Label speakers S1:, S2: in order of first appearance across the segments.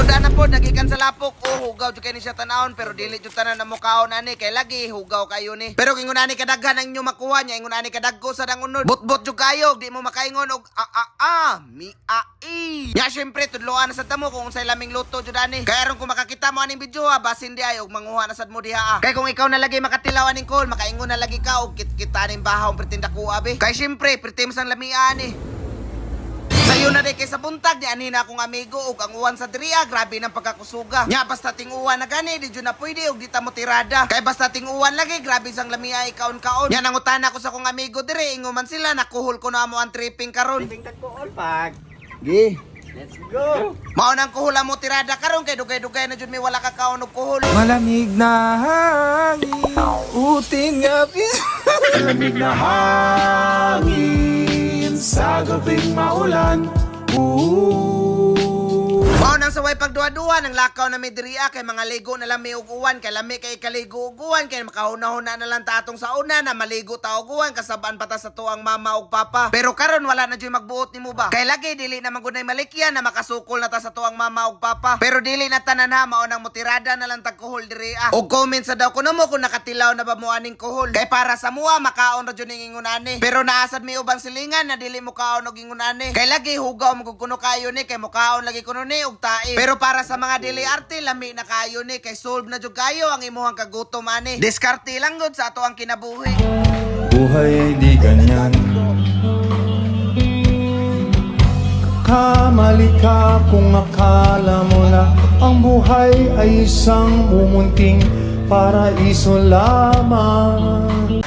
S1: Sunda na po, nagikan sa lapok. Oh, hugaw jud kay ni siya tanawon pero dili jud tanan na mukaon ani kay lagi hugaw kayo ni. Pero kingon ani kadaghan ang inyo makuha niya, ingon ani kadagko sa dangunod. Bot-bot jud kayo, di mo makaingon og mi-ai. Nya syempre tudloan na sa tamo kung unsay laming luto jud ani. Kay aron kung makakita mo aning video ha, basin di ay og manguha na sad mo diha. Kay kung ikaw na lagi makatilaw aning call, makaingon na lagi ka og kit-kita ning bahaw pretinda ko abi. Kay syempre pretim sang lamian ni. Sayo na di kay sa buntag ni anina akong amigo ug ang uwan sa diriya grabe ng pagkakusuga. Nya basta ting-uwan na gani di jud na pwede og di ta mo tirada. Kay basta ting-uwan lagi grabe sang lamia ikaon-kaon. Nya nangutana ko sa akong amigo diri inguman sila nakuhol ko na mo ang tripping karon.
S2: Tripping tagpuol pag.
S1: Gi.
S2: Let's go.
S1: Mao nang kuhol mo tirada karon kay dugay-dugay na jud mi wala ka kaon og kuhol.
S3: Malamig na hangin, utin nga
S4: Malamig na hangin sa gabing maulan.
S1: Mao nang saway pagduwa-duwa nang lakaw na may diriya kay mga ligo na lami og uwan kay lami kay kaligo og uwan kay makahuna-huna na lang ta atong sa una na maligo ta og uwan kasabaan pa ta sa tuang mama ug papa. Pero karon wala na jud magbuot nimo ba? Kay lagi dili na magunay malikyan na makasukol na ta sa tuang mama ug papa. Pero dili na tanan ha mao nang motirada na lang tag kuhol diriya. Og comment sa daw kuno mo kung nakatilaw na ba mo aning kuhol. Kay para sa mua makaon ra jud ning ingunani. Pero naasad mi ubang silingan na dili mo kaon og ingunani. Kay lagi hugaw mo kuno kayo ni kay mukaon lagi kuno ni og tae. Pero para sa mga dili arte lami na kayo ni kay solve na jud kayo ang imuhang kagutom ani. Diskarte lang gud sa ato ang kinabuhi.
S4: Buhay ay di ganyan. Kamali ka kung akala mo na ang buhay ay isang mumunting paraiso lamang.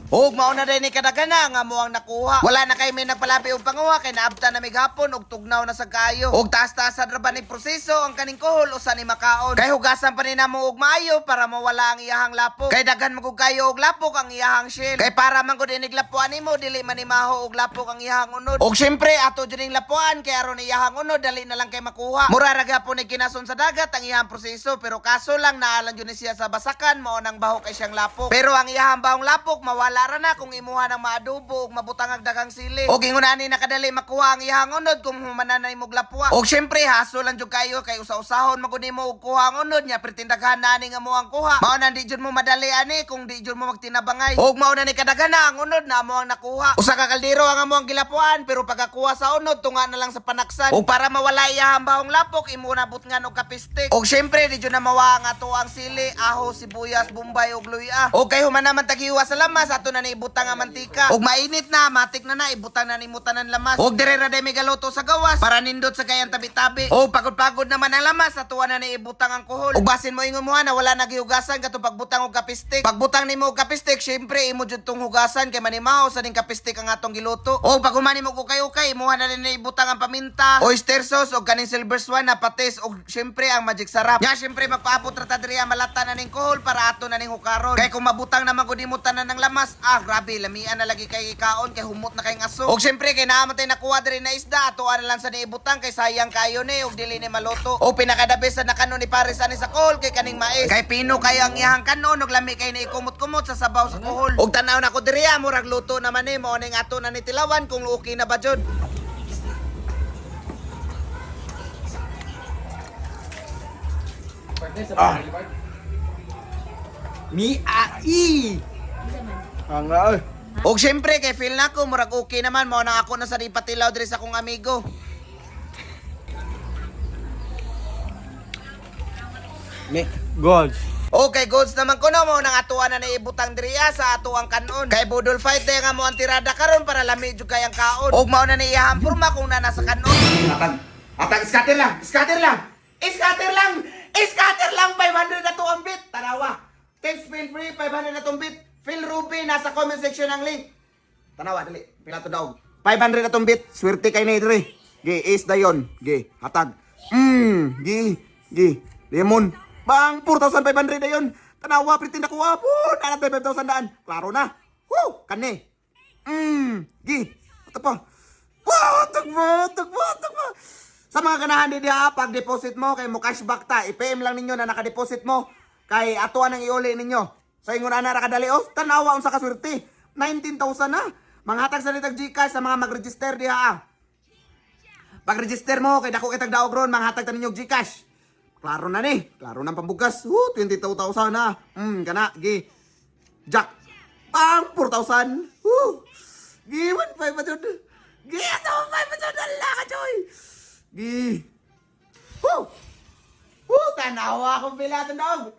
S1: Og mao na din ni kadagana nga mo ang nakuha. Wala na kay may nagpalabi og panguha kay naabta na may gapon og tugnaw na sa kayo. Og taas-taasan ra ba ni proseso ang kaning kuhol usa ni makaon. Kay hugasan pa ni namo og maayo para mawala ang iyahang lapok. Kay daghan magug kayo og lapok ang iyahang shell. Kay para man gud inig lapuan nimo dili man maho og lapok ang iyahang unod. Og syempre ato jud ning lapuan kay aron iyahang unod dali na lang kay makuha. Mura ra gyapon ni kinason sa dagat ang iyahang proseso pero kaso lang naalang jud ni siya sa basakan mao nang baho kay siyang lapok. Pero ang iyahang bahong lapok mawala ra na kung imuha ng maadobo ug mabutang ang daghang sili. Og ingon ani nakadali makuha ang iyang unod kung humanan na imong lapwa. Og syempre haso lang jud kayo kay usa-usahon magud nimo og kuha ang unod nya pretindaghan na ani nga mo ang kuha. Mao na di jud mo madali ani kung di jud mo magtinabangay. Og mao na ni kadaghan na ang unod na mo ang nakuha. Usa ka kaldero ang amo ang gilapuan pero pagkakuha sa unod tunga na lang sa panaksan. Og para mawala iyang bahong lapok imo na butngan og kapistik. Og syempre di jud na mawa ang ato ang sili, aho, sibuyas, bombay og luya. Og kay human naman taghiwa sa lamas ato na ni ibutang ang mantika. Og mainit na, matik na ibutang na nimo tanan lamas. Og dire ra day migaluto sa gawas para nindot sa gayang tabi-tabi. Og pagod-pagod naman ang lamas ato na ni ibutang ang kuhol. Og basin mo ingon mo na wala nagihugasan kato pagbutang og kapistik. Pagbutang nimo og kapistik, syempre imo jud tong hugasan kay manimaw sa ning kapistik ang atong giluto. Og pag humani mo ukay-ukay, imuha na rin ibutang ang paminta, oyster sauce og kaning silver swan na patis og syempre ang magic sarap. Nya syempre magpaabot ra ta diri malata na ning kuhol para ato na ning hukaron. Kay kung mabutang naman gud nimo tanan ng lamas, grabe lamian na lagi kay ikaon kay humot na kay ngaso. Og syempre kay naamatay nakuha diri na isda ato na lang sa niibutang kay sayang kayo ni og dili ni maluto. Og pinakadabe sa nakanon ni Paris ani sa kuhol kay kaning mais. Kay pino kayo ang iyang kanon og lami kay ni kumot-kumot sa sabaw sa kuhol. Og tanaw na ko diri murag luto naman ni mo ning ato na ni tilawan kung okay na ba jud.
S2: Mi-ai.
S3: Ang ay.
S1: Og syempre kay feel na ko murag okay naman mao na ako na sa di patilaw diri sa akong amigo.
S3: Gold.
S1: Okay, goods naman ko na mo nang atuan na naibutang diriya sa ato ang kanon. Kay budol fight day nga mo ang tirada karon para lami jud kay ang kaon. Og mao na niiyahang porma kung na nasa kanon. Atang scatter lang, scatter lang. Scatter lang. Scatter lang 500 na to ang bit. Tanawa. Text feel free 500 na tong bit. Phil Ruby nasa comment section ang link. Tanawa dali. Pila to daw. 500 na tong bit. Swerte kay ni diri. Gi is dayon. Gi hatag. Gi lemon. Bang 4,500 na yun. Tanawa, pretend ako po. Nanatay 5,000 daan. Klaro na. Woo! Kani. Gi. Ito pa. Wow! Tagbo. Sa mga ganahan din ha, pag deposit mo, kay mo cashback ta. I-PM lang ninyo na nakadeposit mo. Kay atuan ang iuli ninyo. Sa ingon na nakadali. Oh, tanawa ang sa kaswerte. 19,000 na. Mga hatag sa litag Gcash sa mga mag-register diha. Pag-register mo, kay dako kitag daog ron, manghatag ta ninyo og GCash. Klaro na ni, klaro nang pambugas. 22,000 na. Kana, gi. Jack, pang 4,000. Gi, 1,500 pa dyan. Gi, ato 1,500 na lang ka, Joy. Gi. Tanawa akong bilato dog.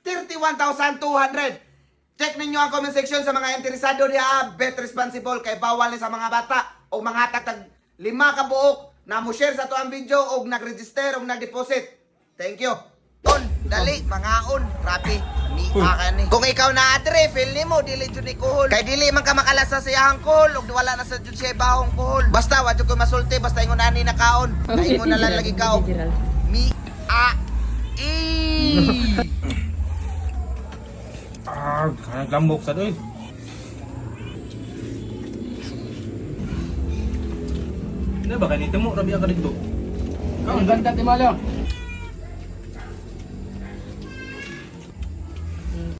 S1: 31,200. Check ninyo ang comment section sa mga interesado diha. Bet responsible kay bawal ni sa mga bata o mga tag 5 ka buok na mo share sa to ang video o nag-register o nag-deposit. Thank you. On, dali, mangaon, rapi. Ni ni. Kung ikaw na adre, feel nimo dili jud ni kuhol. Kay dili man ka makalasa sa iyang kuhol ug wala na sa jud siya bahong kuhol. Basta wa jud ko masulti basta ingon ani na kaon. Kay ingon na lang lagi kaon. Mi a i.
S3: Kanang lambok sa doy. Ano ba kanito mo? Rabi ka dito.
S2: Ang ganda, Timalo.